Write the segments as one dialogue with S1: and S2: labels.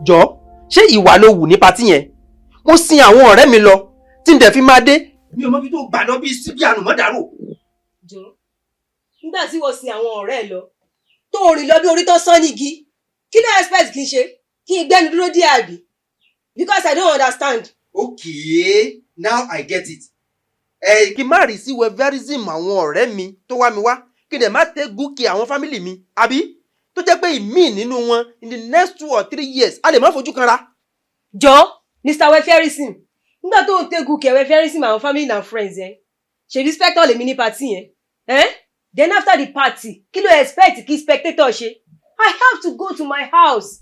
S1: Jọ, ṣé ìwà ló wù ní patí yẹn? Mo sin àwọn ọ̀rẹ́ mi lọ tí n dẹ̀ fi máa dé. Mi ò mọ bí tó gbà lọ bí síbí ànùmọ́dàrò.
S2: Jọ, nígbà tí wọ́n sin àwọn ọ̀rẹ́ ẹ lọ, tó rìn lọ bí orí tó sán nígi, kí ló expect kí n ṣe? Kí n gbẹ́nu dúró díẹ̀ àbí? Because I don't understand.
S1: Okay, now I get it. Kí n má rí sí wẹverism àwọn ọ̀rẹ́ mi tó wá mi wá, kí n dẹ̀ má tẹ́ gúkì àwọn fámìlì mi, àbí? Tó jẹ́ pé ìmí nínú wọn in the next 2 or 3 years, a lè má fojú kanra.
S2: Jọ, Mr. Weferism, nígbà tó ń tẹ́ gúkì Weferism àwọn family and friends yẹn, ṣe respect all èmi ní party yẹn. Then after the party, kí ló expect kí spectator ṣe? I have to go to my house.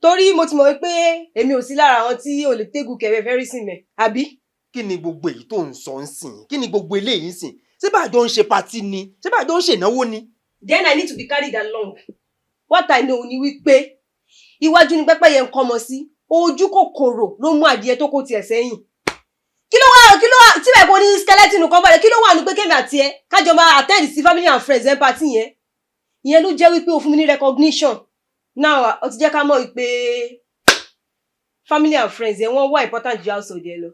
S2: Torí mo ti mọ̀ pé èmi ò sí lára àwọn tí ò lè tẹ́gù kẹ̀wé Weferism ẹ̀, àbí?
S1: Kí ni gbogbo èyí tó ń sọ ń sìn? Kí ni gbogbo eléyìí ń sìn? Ṣé bá jọ ń ṣe party ni? Ṣé bá jọ ń ṣe ìnáwó ni?
S2: Then I need to be carried along. What I know ni wípé iwájú ni pẹ́pẹ́yẹ ń kọ́mọ sí, ojú kòkòrò ló mú adìẹ tó kó tiẹ̀ sẹ́yìn. Kí ló wà tí bẹ́ẹ̀ kó ní skeleton kan bọ́lẹ̀, kí ló wà ní pé kémi àti ẹ kájọ máa attend sí family and friends ẹ̀ party yẹn? Ìyẹn ló jẹ́ wípé o fún mi ní recognition. Now, ó ti jẹ́ ká mọ̀ wípé family and friends yẹn wọ́n wà important ju household yẹn lọ.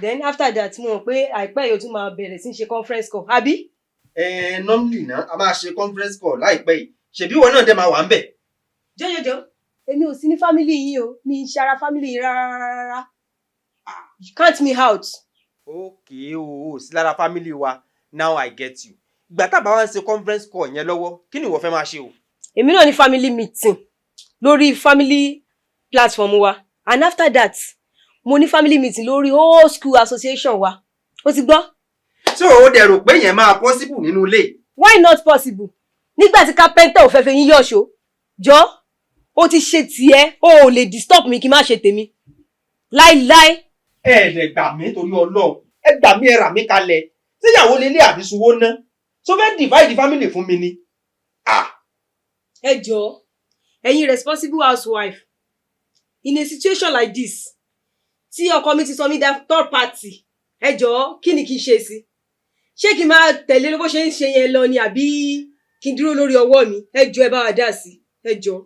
S2: Then after that, mo mọ̀ pé àìpẹ́ yóò tún máa bẹ̀rẹ̀ sí ṣe conference call, àbí?
S1: Normally náà, a máa ṣe conference call láìpẹ́ yìí. Ṣebí ìwọ náà dẹ̀ máa wà ń bẹ̀.
S2: Jọjọjọ, èmi ò sí ní family yìí o, mi ń ṣe ara family yìí rárá. You count me out.
S1: Okay, o sí lára family wa. Now I get you. Ìgbà tá bá wá ń ṣe conference call yẹn lọ́wọ́, kí ni ìwọ fẹ́ máa ṣe o?
S2: Èmi náà ní family meeting lórí family platform wa, and after that mo ní family meeting lórí whole school association wa. O ti gbọ́?
S1: So o dẹ̀ rò pé yẹn máa possible nínú ilé?
S2: Why not possible? Nígbà tí carpenter ò fẹ́ fẹ́ yín yọ̀ṣọ́. Jọ, ó ti ṣe tiẹ̀, ó ò lè disturb mi kí n má ṣe tèmi. Láíláí.
S1: Ẹ lè gbà mí torí Ọlọ́run. Ẹ gbà mí, ẹ rà mí kalẹ̀. Ṣéyàwó lélé àbí suwó ná? So fẹ́ divide family fún mi ni?
S2: Ẹ jọ̀ọ́, ẹ̀yin responsible housewife, in a situation like this, tí ọkọ mi ti sọ mí dá third party, ẹ jọ̀ọ́, kí ni kí n ṣe sí? Ṣé kí n máa tẹ̀lé bó ṣe ń ṣe yẹn lọ ni àbí kí n dúró lórí ọwọ́ mi? Ẹ jọ̀ọ́, ẹ bá wa dá sí, ẹ jọ̀ọ́.